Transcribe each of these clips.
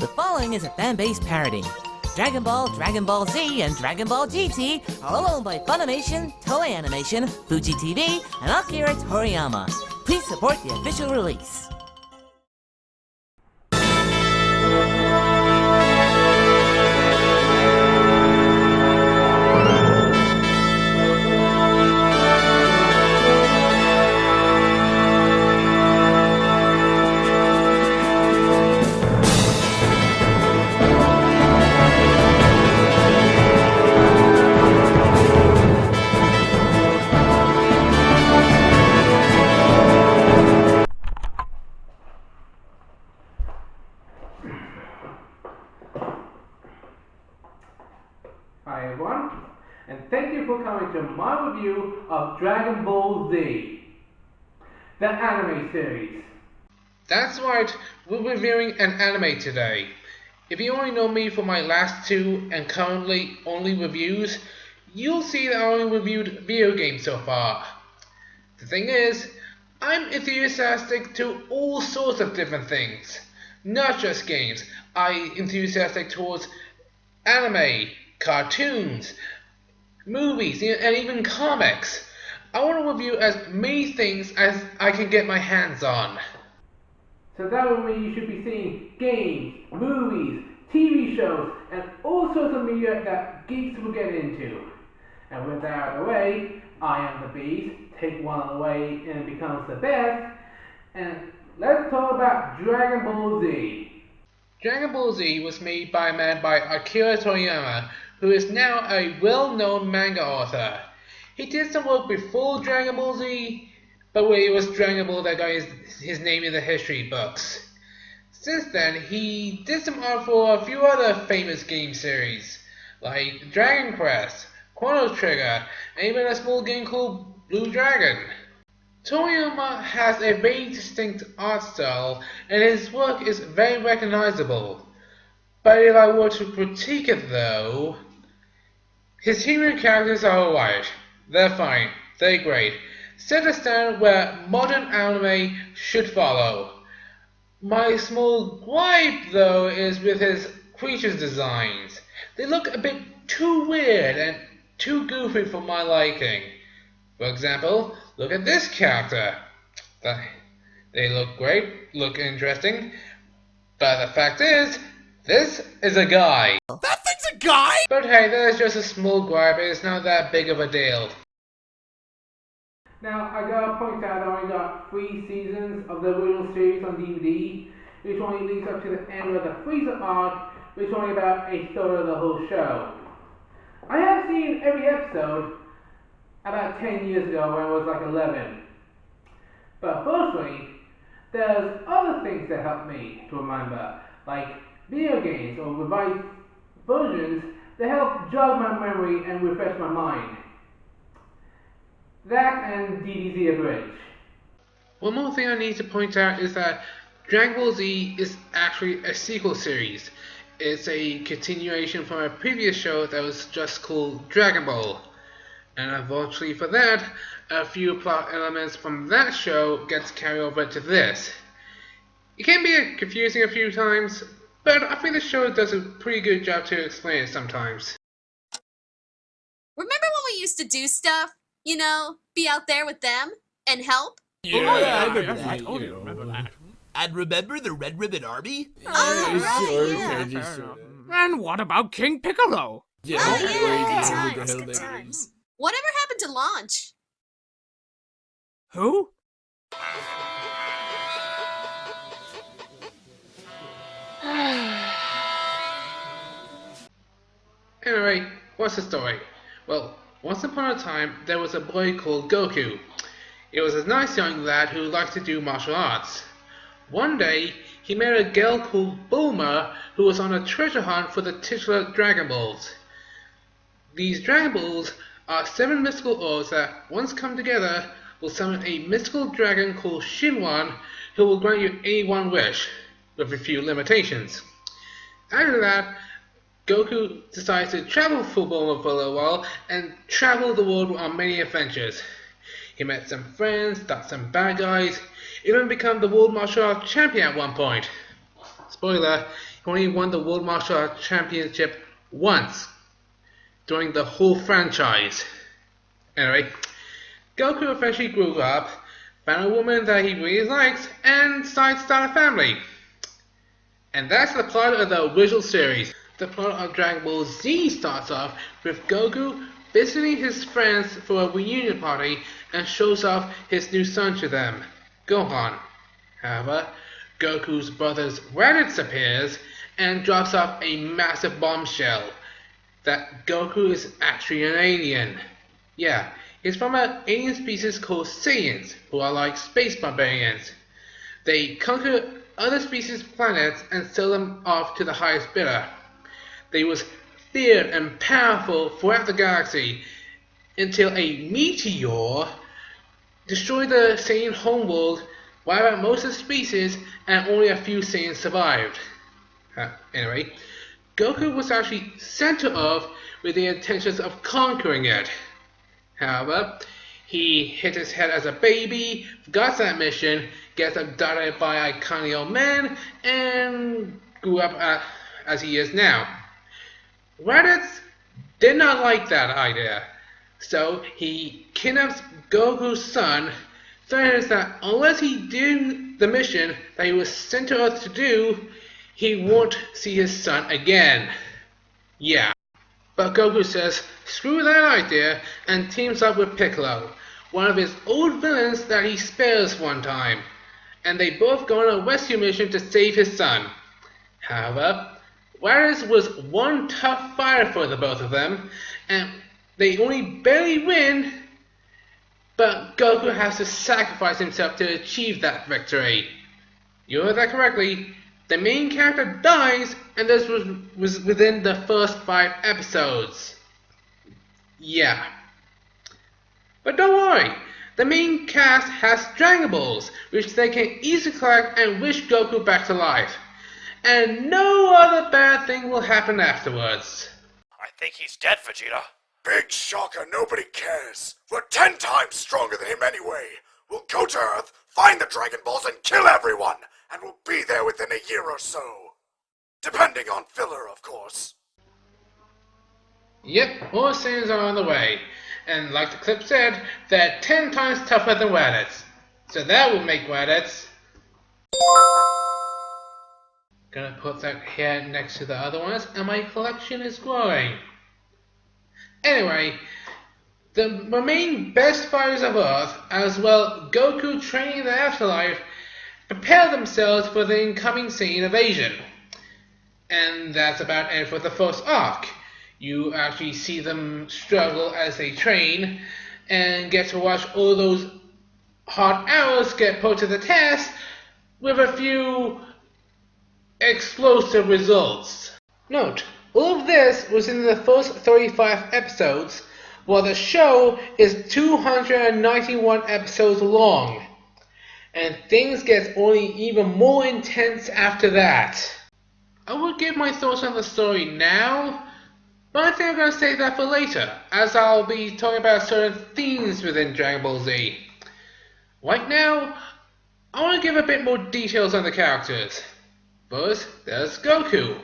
The following is a fan-based parody. Dragon Ball Z, and Dragon Ball GT are all owned by Funimation, Toei Animation, Fuji TV, and Akira Toriyama. Please support the official release. Hi everyone, and thank you for coming to my review of Dragon Ball Z, the anime series. That's right, we're reviewing an anime today. If you only know me for my last two and currently only reviews, you'll see that I only reviewed video games so far. The thing is, I'm enthusiastic to all sorts of different things. Not just games, I'm enthusiastic towards anime, cartoons, movies, and even comics. I want to review as many things as I can get my hands on. So that would mean you should be seeing games, movies, TV shows, and all sorts of media that geeks will get into. And with that out of the way, I am the beast, take one away and it becomes the best. And let's talk about Dragon Ball Z. Dragon Ball Z was made by a man by Akira Toriyama, who is now a well-known manga author. He did some work before Dragon Ball Z, but when it was Dragon Ball that got his name in the history books. Since then, he did some art for a few other famous game series, like Dragon Quest, Chrono Trigger, and even a small game called Blue Dragon. Toriyama has a very distinct art style, and his work is very recognizable. But if I were to critique it though, his hero characters are alright. They're fine. They're great. Set a standard where modern anime should follow. My small gripe though is with his creatures designs. They look a bit too weird and too goofy for my liking. For example, look at this character. They look great, look interesting, but the fact is, this is a guy. That thing's a guy?! But hey, that's just a small gripe, it's not that big of a deal. Now, I gotta point out I only got 3 seasons of the original series on DVD, which only leads up to the end of the Freezer arc, which is only about a third of the whole show. I have seen every episode about 10 years ago when I was like 11. But firstly, there's other things that help me to remember, like video games or revised versions that help jog my memory and refresh my mind. That and DDZ Abridged. One more thing I need to point out is that Dragon Ball Z is actually a sequel series. It's a continuation from a previous show that was just called Dragon Ball. And unfortunately for that, a few plot elements from that show gets carried over to this. It can be confusing a few times, but I think the show does a pretty good job to explain it sometimes. Remember when we used to do stuff? You know, be out there with them and help? Yeah, I remember that. that. Remember that. And remember the Red Ribbon Army? And what about King Piccolo? Yeah, Good times. Whatever happened to Launch? Who? Anyway, what's the story? Well, once upon a time, there was a boy called Goku. It was a nice young lad who liked to do martial arts. One day, he met a girl called Bulma who was on a treasure hunt for the titular Dragon Balls. These Dragon Balls are 7 mystical orbs that, once come together, will summon a mystical dragon called Shinwan who will grant you any one wish, with a few limitations. After that, Goku decides to travel for Bulma for a little while and travel the world on many adventures. He met some friends, stopped some bad guys, even became the world martial arts champion at one point. spoiler, he only won the World Martial Arts Championship once during the whole franchise. Anyway, Goku eventually grew up, found a woman that he really likes, and decided to start a family. And that's the plot of the original series. The plot of Dragon Ball Z starts off with Goku visiting his friends for a reunion party and shows off his new son to them, Gohan. However, Goku's brother Raditz appears and drops off a massive bombshell that Goku is actually an alien. Yeah, he's from an alien species called Saiyans, who are like space barbarians. They conquer other species' planets and sell them off to the highest bidder. They was feared and powerful throughout the galaxy until a meteor destroyed the Saiyan homeworld, wiped out most of the species, and only a few Saiyans survived. Anyway, Goku was actually sent to Earth with the intentions of conquering it. However, he hit his head as a baby, forgot that mission, gets abducted by a kindly old man, and grew up as he is now. Raditz did not like that idea, so he kidnaps Goku's son, threatens that unless he did the mission that he was sent to Earth to do, he won't see his son again. Yeah. But Goku says screw that idea and teams up with Piccolo, one of his old villains that he spares one time, and they both go on a rescue mission to save his son. However, Raditz was one tough fighter for the both of them, and they only barely win, but Goku has to sacrifice himself to achieve that victory. You heard that correctly. The main character dies, and this was within the first 5 episodes. Yeah. But don't worry, the main cast has Dragon Balls, which they can easily collect and wish Goku back to life. And no other bad thing will happen afterwards. I think he's dead, Vegeta. Big shocker, nobody cares. We're 10 times stronger than him anyway. We'll go to Earth, find the Dragon Balls, and kill everyone. And we'll be there within a year or so. Depending on filler, of course. Yep, more Saiyans are on the way. And like the clip said, they're 10 times tougher than Raditz. So that will make Raditz. Gonna put that here next to the other ones, and my collection is growing. Anyway, the main best fighters of Earth, as well Goku training in the afterlife, prepare themselves for the incoming Saiyan invasion. And that's about it for the first arc. You actually see them struggle as they train, and get to watch all those hard hours get put to the test with a few explosive results. Note, all of this was in the first 35 episodes, while the show is 291 episodes long. And things get only even more intense after that. I would give my thoughts on the story now, but I think I'm going to save that for later, as I'll be talking about certain themes within Dragon Ball Z. Right now, I want to give a bit more details on the characters. First, there's Goku,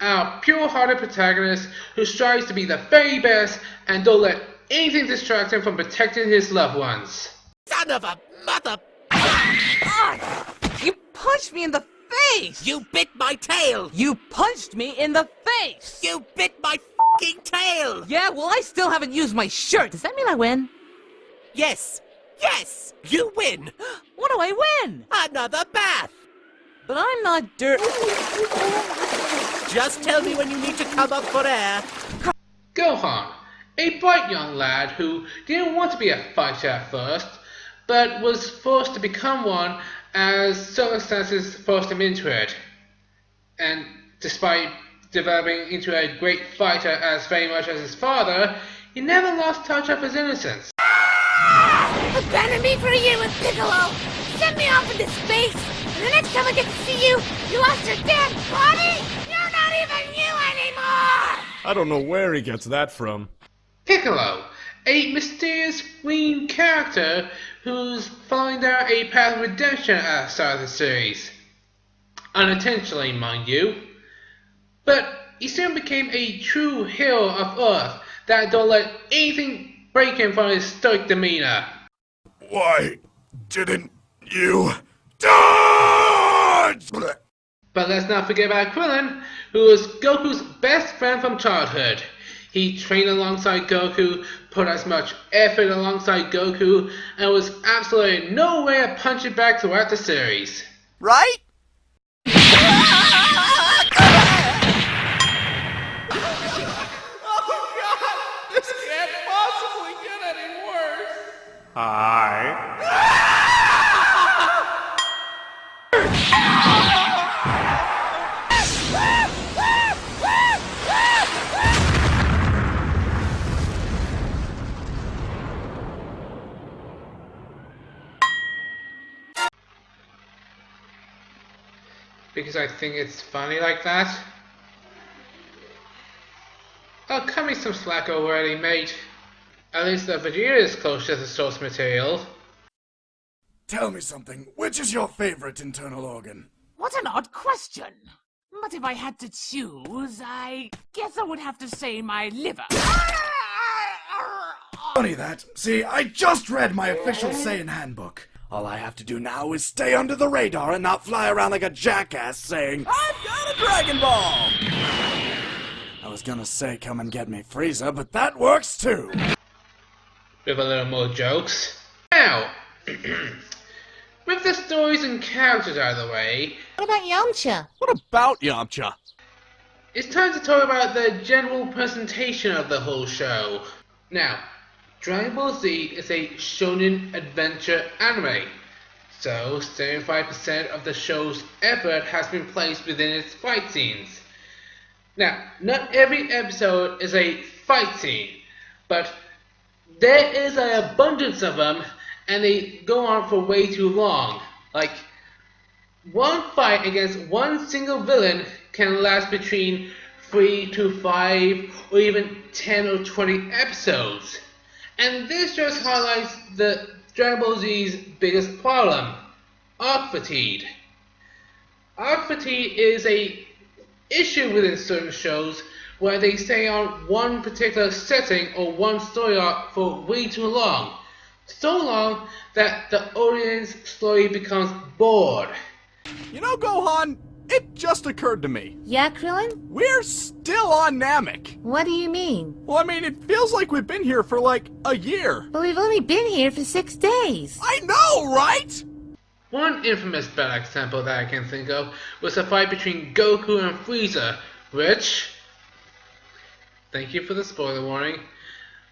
our pure-hearted protagonist who strives to be the very best and don't let anything distract him from protecting his loved ones. Son of a mother... You punched me in the face! You bit my tail! You punched me in the face! You bit my f***ing tail! Yeah, well, I still haven't used my shirt. Does that mean I win? Yes! Yes! You win! What do I win? Another bath! But I'm not dirt. Just tell me when you need to come up for air. Gohan, a bright young lad who didn't want to be a fighter at first, but was forced to become one as circumstances forced him into it. And despite developing into a great fighter as very much as his father, he never lost touch of his innocence. Abandon me for a year with Piccolo! Send me off into space! And the next time I get to see you, you lost your damn body? You're not even you anymore! I don't know where he gets that from. Piccolo, a mysterious green character who's following down a path of redemption at the start of the series. unintentionally, mind you. But he soon became a true hero of Earth that don't let anything break him from his stoic demeanor. Why didn't you dodge? But let's not forget about Krillin, who was Goku's best friend from childhood. He trained alongside Goku, put as much effort alongside Goku, and was absolutely no way to punch it back throughout the series. Right? Because I think it's funny like that. Oh, cut me some slack already, mate. At least the Vegeta is close to the source material. Tell me something. Which is your favorite internal organ? What an odd question. But if I had to choose, I guess I would have to say my liver. Funny that. See, I just read my official Saiyan handbook. All I have to do now is stay under the radar and not fly around like a jackass saying, "I've got a Dragon Ball!" I was gonna say come and get me Frieza, but that works too. With a little more jokes. Now, with the stories and characters out of the way, What about Yamcha? What about Yamcha? it's time to talk about the general presentation of the whole show. Now, Dragon Ball Z is a shonen adventure anime, so 75% of the show's effort has been placed within its fight scenes. Now, not every episode is a fight scene, but there is an abundance of them, and they go on for way too long. Like, one fight against one single villain can last between 3 to 5 or even 10 or 20 episodes. And this just highlights the Dragon Ball Z's biggest problem, arc fatigue. Arc fatigue is a issue within certain shows where they stay on one particular setting or one story arc for way too long. So long that the audience slowly becomes bored. You know, Gohan, it just occurred to me. Yeah, Krillin? We're still on Namek. What do you mean? Well, I mean, it feels like we've been here for like a year. But we've only been here for 6 days. I know, right? One infamous bad example that I can think of was a fight between Goku and Frieza, which, thank you for the spoiler warning,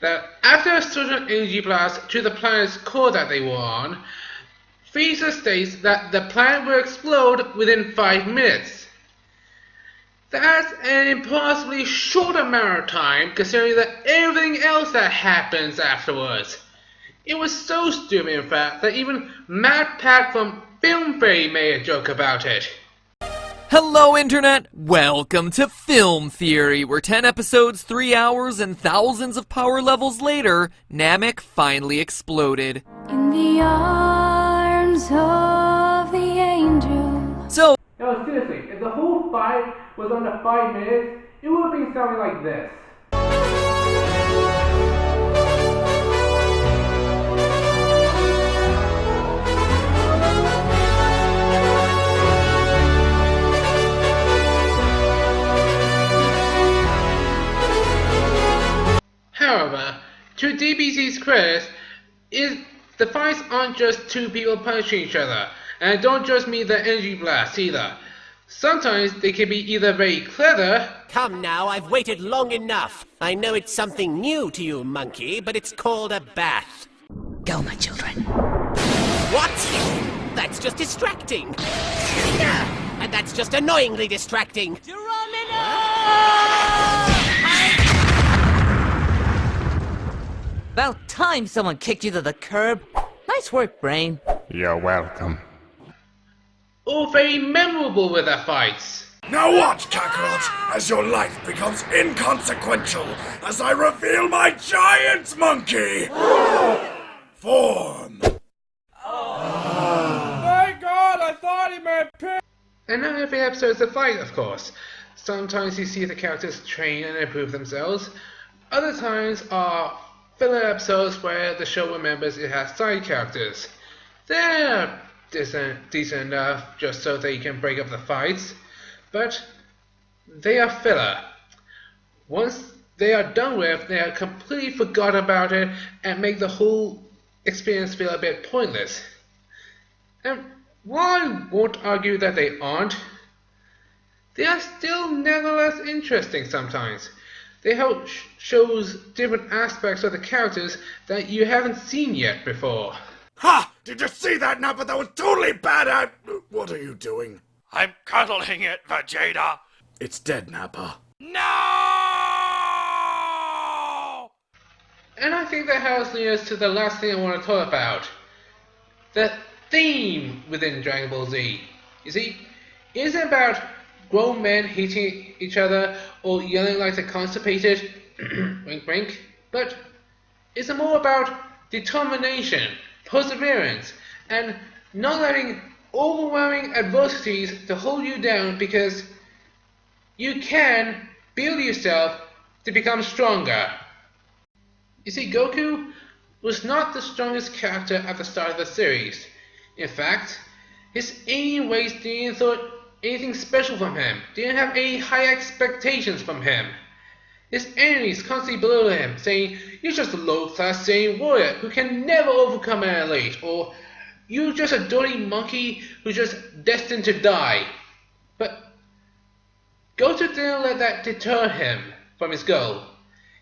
that after a sudden energy blast to the planet's core that they were on, Frieza states that the planet will explode within 5 minutes. That's an impossibly short amount of time considering that everything else that happens afterwards. It was so stupid, in fact, that even Matt Pat from Film Fairy made a joke about it. Hello, Internet! Welcome to Film Theory, where 10 episodes, 3 hours, and thousands of power levels later, Namek finally exploded. In the arms of the angel. So, No, seriously, if the whole fight was under 5 minutes, it would have been something like this. However, to DBZ's credit, the fights aren't just two people punching each other, and I don't just mean the energy blast either. Sometimes they can be either very clever. Come now, I've waited long enough. I know it's something new to you, monkey, but it's called a bath. Go, my children. What? That's just distracting. And that's just annoyingly distracting. About time someone kicked you to the curb. Nice work, Brain. You're welcome. All very memorable with their fights. Now watch, Kakarot, as your life becomes inconsequential as I reveal my giant monkey form. My God, I thought he meant pig. And not every episode is a fight, of course. Sometimes you see the characters train and improve themselves. Other times are filler episodes where the show remembers it has side characters. They're decent enough just so they can break up the fights, but they are filler. Once they are done with, they are completely forgot about it and make the whole experience feel a bit pointless. And while I won't argue that they aren't, they are still nevertheless interesting sometimes. They help shows different aspects of the characters that you haven't seen yet before. Ha! Did you see that, Nappa? That was totally bad. What are you doing? I'm cuddling it, Vegeta. It's dead, Nappa. No! And I think that helps lead us to the last thing I want to talk about. The theme within Dragon Ball Z. You see, it isn't about grown men hating each other or yelling like they're constipated, wink wink, but it's more about determination, perseverance, and not letting overwhelming adversities to hold you down, because you can build yourself to become stronger. You see, Goku was not the strongest character at the start of the series. In fact, his alien race didn't thought anything special from him, didn't have any high expectations from him. His enemies constantly belittled him, saying, "You're just a low-class Saiyan warrior who can never overcome an elite," or "You're just a dirty monkey who's just destined to die." But Goku didn't let that deter him from his goal.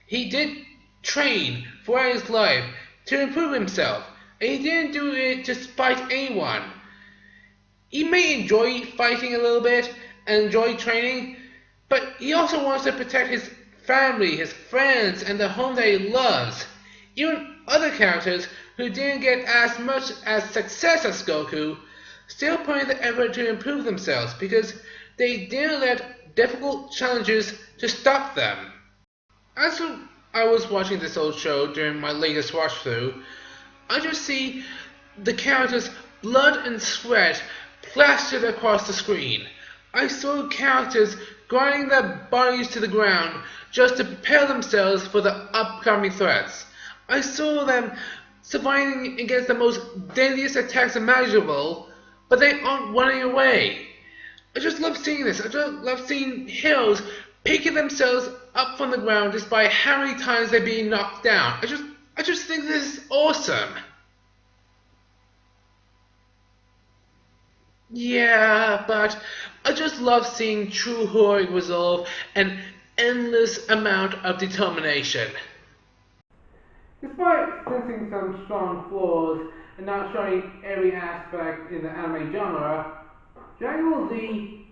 He did train throughout his life to improve himself, and he didn't do it to spite anyone. He may enjoy fighting a little bit and enjoy training, but he also wants to protect his family, his friends, and the home that he loves. Even other characters who didn't get as much as success as Goku still put in the effort to improve themselves because they didn't let difficult challenges to stop them. As I was watching this old show during my latest watch through, I just see the characters' blood and sweat plastered across the screen. I saw characters grinding their bodies to the ground just to prepare themselves for the upcoming threats. I saw them surviving against the most deadliest attacks imaginable, but they aren't running away. I just love seeing this. I just love seeing heroes picking themselves up from the ground just by how many times they're being knocked down. I just think this is awesome. Yeah, but I just love seeing true heroic resolve and endless amount of determination. Despite sensing some strong flaws and not showing every aspect in the anime genre, Dragon Ball Z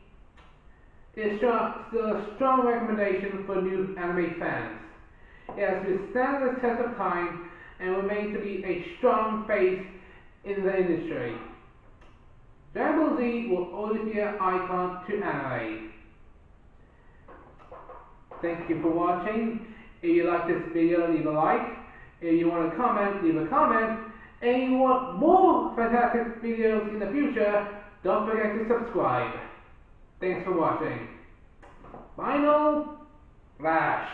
is still a strong recommendation for new anime fans. It has withstood the test of time and remains to be a strong face in the industry. Dragon Ball Z will always be an icon to anime. Thank you for watching. If you like this video, leave a like. If you want to comment, leave a comment. And if you want more fantastic videos in the future, don't forget to subscribe. Thanks for watching. Final Flash.